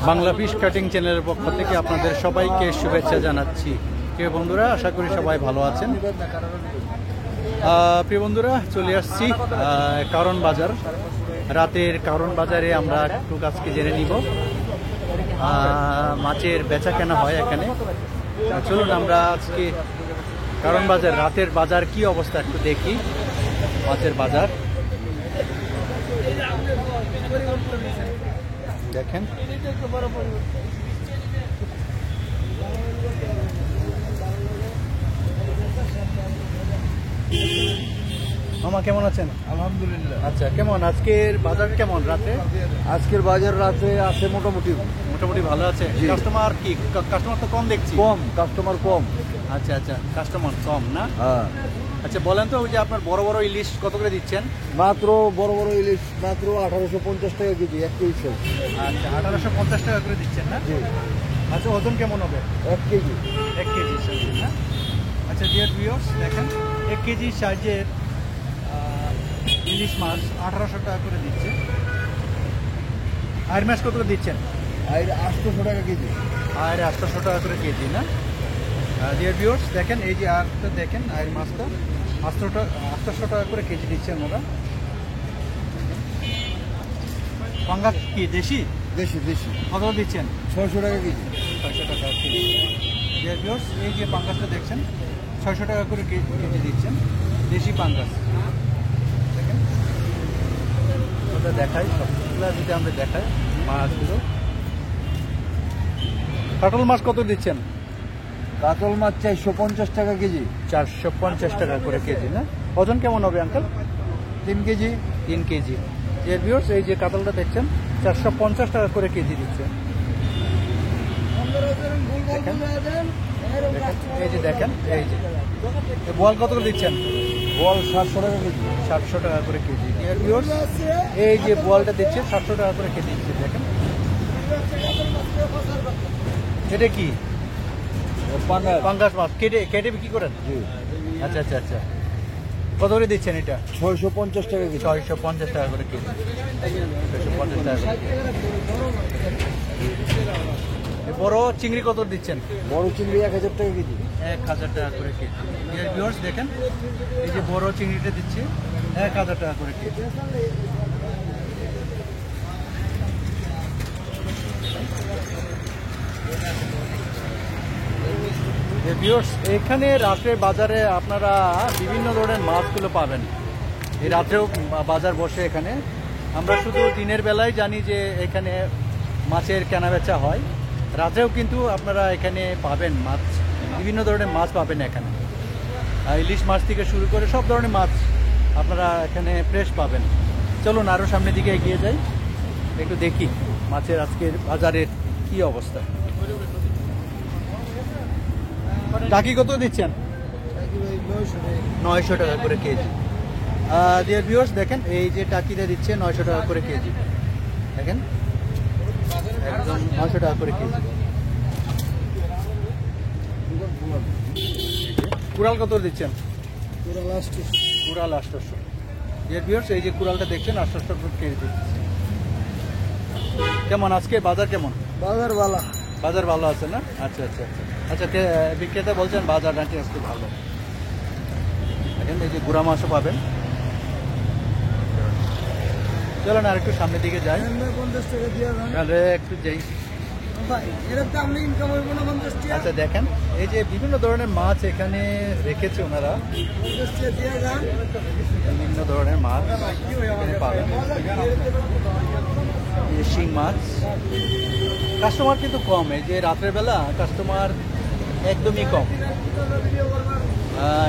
Bangla fish cutting চ্যানেলের পক্ষ থেকে আপনাদের সবাইকে শুভেচ্ছা জানাচ্ছি। প্রিয় বন্ধুরা, আশা করি সবাই ভালো আছেন। প্রিয় বন্ধুরা, চলে আসছি কারণ বাজার। রাতের কারণ বাজারে আমরা একটু আজকে জেনে নিব মাছের বেচা কেনা হয় এখানে। চলুন আমরা আজকে কারণ বাজার রাতের বাজার কি অবস্থা একটু দেখি। মাছের বাজার দেখেন। মামা কেমন আছেন? আলহামদুলিল্লাহ। আচ্ছা, কেমন আজকের বাজার কেমন রাতে? আজকের বাজার রাতে আছে মোটামুটি ভালো আছে। কাস্টমার কি কাস্টমার তো কম দেখছি। কম, কাস্টমার কম। আচ্ছা আচ্ছা, কাস্টমার কম না? হ্যাঁ। আচ্ছা বলেন তো, ওই যে আপনার বড় বড় ইলিশ কত করে দিচ্ছেন? মাত্র বড় বড় ইলিশ মাত্র 1850 টাকা কেজি, 1 কেজি সাইজ। আচ্ছা, 1850 টাকা করে দিচ্ছেন না? জি। আচ্ছা, ওজন কেমন হবে? 1 কেজি। 1 কেজি সাইজের না? আচ্ছা ডিয়ার ভিউয়ার্স, দেখেন 1 কেজি সাইজের ইলিশ মাছ 1800 টাকা করে দিচ্ছে। আয়ের মাছ কত করে দিচ্ছেন? আর 800 টাকা কেজি। আর 800 টাকা করে কেজি না? ডিয়ার ভিউয়ার্স, দেখেন এই যে আরটা দেখেন, আয়ের মাছটা 800 টাকা করে কেজি দিচ্ছেন ওরা। পাঙ্গা কি দেশি? দেশি দেশি। কত দিচ্ছেন? 600 টাকা কেজি। 600 টাকা কেজি। ডিয়ার ভিউয়ার্স, এই যে পাঙ্গাসটা দেখছেন 600 টাকা করে কেজি দিচ্ছেন, দেশি পাঙ্গাস। দেখেন ওটা দেখাই, সবগুলো যদি আমরা দেখাই মাছগুলো। কাতল মাছ কত দিচ্ছেন? কাতল মাছ 450 টাকা কেজি। 450 টাকা করে কেজি না? ওজন কেমন হবে uncle? 3 KG. 3 KG. Dear viewers, এই যে কাতলটা দেখছেন 450 টাকা করে কেজি দিচ্ছে। এই যে দেখেন, এই যে বোয়াল কত করে দিচ্ছেন? বল 700 টাকা কেজি। 700 টাকা করে কেজি। ডিয়ার ভিউয়ার্স, এই যে বোয়ালটা দিচ্ছে 700 টাকা করে কেজি দিচ্ছে। দেখেন এটা কি? পাঙ্গাস মাছ কেটে বিক্রি করেন? জি। আচ্ছা আচ্ছা আচ্ছা, কত করে দিচ্ছেন এটা? 650 টাকা কেজি। 650 টাকা করে কেজি। 650 টাকা করে কেজি। বড় চিংড়ি কত দিচ্ছেন? বড় চিংড়ি 1000 টাকা কেজি। 1000 টাকা করে কেজি। ডিয়ার ভিউয়ার্স, দেখেন এই যে বড় চিংড়িটা দিচ্ছে 1000 টাকা করে কেজি। ভিউয়ার্স, এখানে রাত্রের বাজারে আপনারা বিভিন্ন ধরনের মাছগুলো পাবেন। এই রাত্রেও বাজার বসে এখানে। আমরা শুধু দিনের বেলায় জানি যে এখানে মাছের কেনাবেচা হয়, রাত্রেও কিন্তু আপনারা এখানে পাবেন মাছ, বিভিন্ন ধরনের মাছ পাবেন এখানে। ইলিশ মাছ থেকে শুরু করে সব ধরনের মাছ আপনারা এখানে ফ্রেশ পাবেন। চলুন আরও সামনের দিকে এগিয়ে যাই, একটু দেখি মাছের আজকের বাজারের কি অবস্থা। টাকি কত দিচ্ছেন? 900 টাকা করে কেজি। ডিয়ার ভিউয়ার্স, দেখেন এই যে টাকিটা দিচ্ছে 900 টাকা করে কেজি। দেখেন একদম 900 টাকা করে কেজি। কুড়াল কত দিচ্ছেন? কুড়াল 800। ডিয়ার ভিউয়ার্স, এই যে কুড়ালটা দেখছেন 800 করে কেজি দিচ্ছে। কেমন আজকে বাজার কেমন? বাজার ভালো আছে না? আচ্ছা আচ্ছা আচ্ছা আচ্ছা, বিক্রেতা বলছেন বাজার নাকি আজকে ভালো। দেখেন এই যে গুড়া মাছও পাবেন। চলেন আর একটু সামনের দিকে যাই, একটু যাই। আচ্ছা দেখেন এই যে বিভিন্ন ধরনের মাছ এখানে রেখেছে ওনারা, বিভিন্ন ধরনের মাছ এখানে পাবেন। শিং মাছ। কাস্টমার কিন্তু কম, এই যে রাতের বেলা কাস্টমার একদমই কম,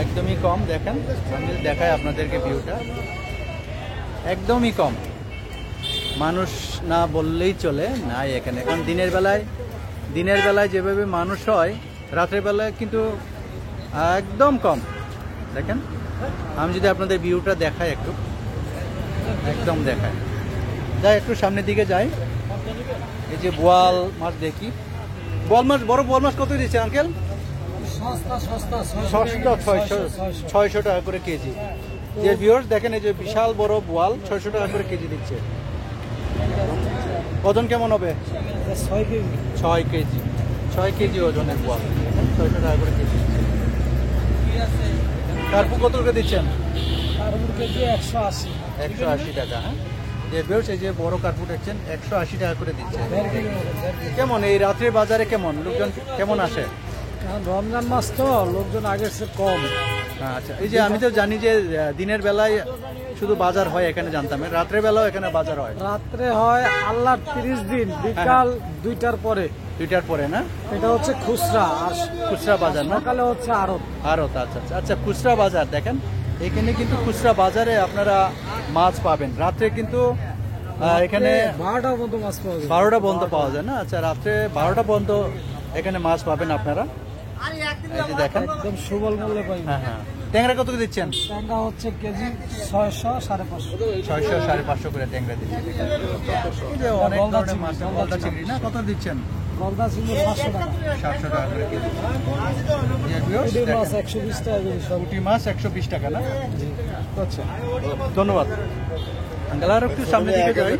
একদমই কম। দেখেন আমি দেখাই আপনাদেরকে ভিউটা, একদমই কম মানুষ না বললেই চলে নাই এখানে। কারণ দিনের বেলায় যেভাবে মানুষ হয়, রাতের বেলায় কিন্তু একদম কম। দেখেন আমি যদি আপনাদের ভিউটা দেখাই, একটু একদম দেখায় যাই, একটু সামনের দিকে যাই। এই যে বোয়াল মাছ দেখি, বোয়াল মাছ, বড় বোয়াল মাছ কত দিচ্ছে আঙ্কেল? সস্তা 600 টাকা করে কেজি। যে ভিউয়ার্স দেখেন এই যে বিশাল বড় বোয়াল 600 টাকা করে কেজি দিচ্ছে। ওজন কেমন হবে? 6 কেজি। 6 কেজি ওজনের পোয়া, 600 টাকা করে কেজি। কার্পু কত করে দিচ্ছেন? কার্পুর কেজি 180। 180 টাকা। হ্যাঁ, যে বেশ এই যে বড় কার্পু দেখছেন 180 টাকা করে দিচ্ছে। কেমন এই রাত্রের বাজারে কেমন লোকজন কেমন আসে? রমজান মাস তো লোকজন আগের চেয়ে কম। আচ্ছা, এই যে আমি তো জানি যে দিনের বেলায় শুধু বাজার হয় এখানে, জানতাম রাত্রের বেলাও এখানে বাজার হয়। রাত্রে হয় আল্লাহর 30 দিন বিকাল 2টার পরে। 2টার পরে না? এটা হচ্ছে খুচরা, আর খুচরা বাজার না? সকালে হচ্ছে আড়ত। আচ্ছা আচ্ছা আচ্ছা, খুচরা বাজার দেখেন এখানে কিন্তু খুচরা বাজারে আপনারা মাছ পাবেন। রাত্রে কিন্তু এখানে 12টা পর্যন্ত মাছ পাওয়া যায়। 12টা পর্যন্ত পাওয়া যায় না? আচ্ছা, রাত্রে 12টা পর্যন্ত এখানে মাছ পাবেন আপনারা। এই যে দেখেন একদম সুবল মূল্যে পাই। হ্যাঁ হ্যাঁ। ট্যাংরা কত করে দিচ্ছেন? ট্যাংরা হচ্ছে কেজি 600 550। 600 550 করে ট্যাংরা দিচ্ছেন। এই যে অনেক ধরনের মাছ, গলদা চিংড়ি না কত দিচ্ছেন? গলদা চিংড়ি 500 টাকা। 700 টাকা করে কেজি। যে ভিউয়ার্স পুঁটি মাছ দেখেন, 120 টাকা কেজি। পুঁটি মাছ 120 টাকা না? আচ্ছা, ধন্যবাদ আঙ্কেল। আর একটু সামনে দিকে যাই।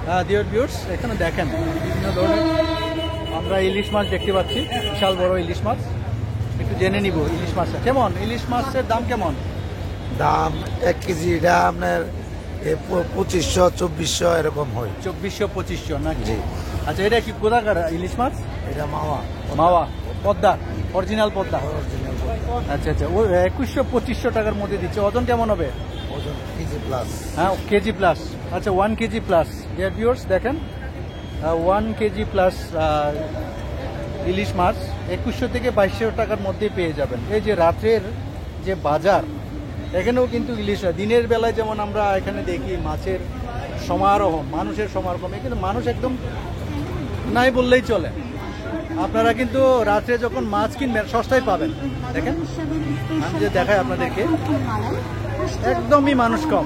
হ্যাঁ, ডিয়ার ভিউয়ার্স, এখানে দেখেন বিভিন্ন ধরনের আমরা ইলিশ মাছ দেখতে পাচ্ছি, বিশাল বড় ইলিশ মাছ। একটু জেনে নিব ইলিশ মাছটা কেমন, ইলিশ মাছের দাম কেমন? দাম 1 কেজি এটা আপনার 2500 2400 এরকম হয়। 2400 2500 নাকি? জি। আচ্ছা, এটা কি কোথাকার ইলিশ মাছ? এটা মাওয়া মাওয়া পদ্মা, অরিজিনাল পদ্মা। আচ্ছা আচ্ছা, ও 2100 2500 টাকার মধ্যে দিচ্ছে। ওজন কেমন হবে? ওজন কেজি প্লাস। হ্যাঁ, কেজি প্লাস। আচ্ছা, 1 কেজি প্লাস। ডিয়ার ভিউয়ার্স দেখেন 1 কেজি প্লাস ইলিশ মাছ 2100 থেকে 2200 টাকার মধ্যেই পেয়ে যাবেন। এই যে রাত্রের যে বাজার, এখানেও কিন্তু ইলিশ হয়। দিনের বেলায় যেমন আমরা এখানে দেখি মাছের সমারোহ, মানুষের সমারোহ, কিন্তু মানুষ একদম নাই বললেই চলে। আপনারা কিন্তু রাত্রে যখন মাছ কিনবেন সস্তায় পাবেন। দেখেন আমি যে দেখাই আপনাদেরকে, একদমই মানুষ কম,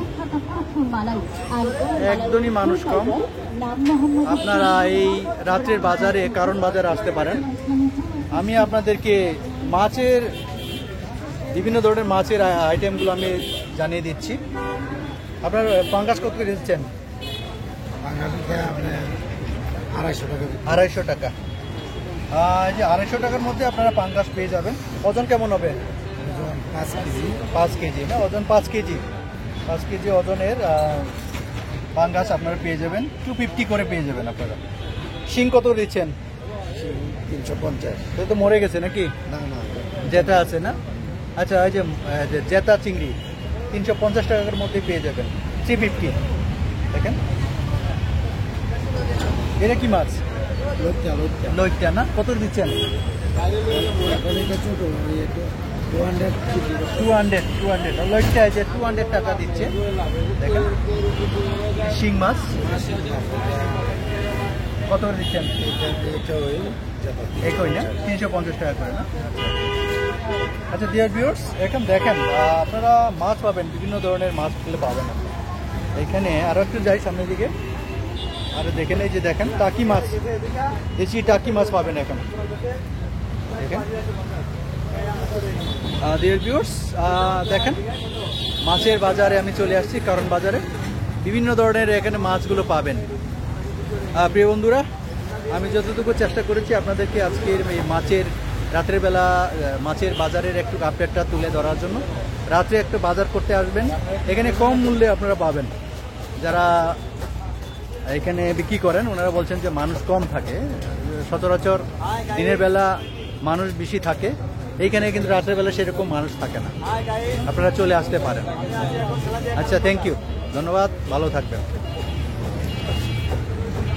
একদমই মানুষ কম। আপনারা এই রাত্রের বাজারে কারণ বাজারে আসতে পারেন। আমি আপনাদেরকে মাছের বিভিন্ন ধরনের মাছের আইটেমগুলো আমি জানিয়ে দিচ্ছি। আপনার পাঙ্গাস কত করে দিচ্ছেন? বাঙালিতে আপনার 250 টাকা। 250 টাকা। এই যে 250 টাকার মধ্যে আপনারা পাঙ্গাস পেয়ে যাবেন। ওজন কেমন হবে? ওজন 5 কেজি। 5 কেজি না? ওজন 5 কেজি। 5 কেজি ওজনের পাঙ্গাস আপনারা পেয়ে যাবেন। 250 করে পেয়ে যাবেন আপনারা। শিং কত দিচ্ছেন? 350। এটা তো মরে গেছে নাকি? না না, জেতা আছে না? আচ্ছা, এই যে জেতা চিংড়ি 350 টাকার মধ্যে পেয়ে যাবেন। 350 দেখেন। এটা কি মাছ? লইট্টা না? কত দিচ্ছেন? 200 লইট্টা যে 200 টাকা দিচ্ছে। দেখেন শিং মাছ কত করে দিচ্ছেন? একই না? 350 টাকা করে না? আচ্ছা ডিয়ার ভিউয়ার্স, এখন দেখেন আপনারা মাছ পাবেন, বিভিন্ন ধরনের মাছগুলো পাবেন। এখানে আরো একটু যাই সামনের দিকে, আর দেখেন এই যে দেখেন টাকি মাছ, দেশি টাকি মাছ পাবেন এখন। দেখেন ডিয়ার ভিউয়ার্স, দেখেন মাছের বাজারে আমি চলে আসছি, কারণ বাজারে বিভিন্ন ধরনের এখানে মাছগুলো পাবেন। প্রিয় বন্ধুরা, আমি যতটুকু চেষ্টা করেছি আপনাদেরকে আজকের এই মাছের রাতের বেলা মাছের বাজারের একটু আপডেটটা তুলে ধরার জন্য। রাত্রে একটু বাজার করতে আসবেন, এখানে কম মূল্যে আপনারা পাবেন। যারা এখানে বিক্রি করেন ওনারা বলছেন যে মানুষ কম থাকে, সচরাচর দিনের বেলা মানুষ বেশি থাকে, এইখানে কিন্তু রাতের বেলা সেরকম মানুষ থাকে না। আপনারা চলে আসতে পারেন। আচ্ছা, থ্যাংক ইউ, ধন্যবাদ, ভালো থাকবেন।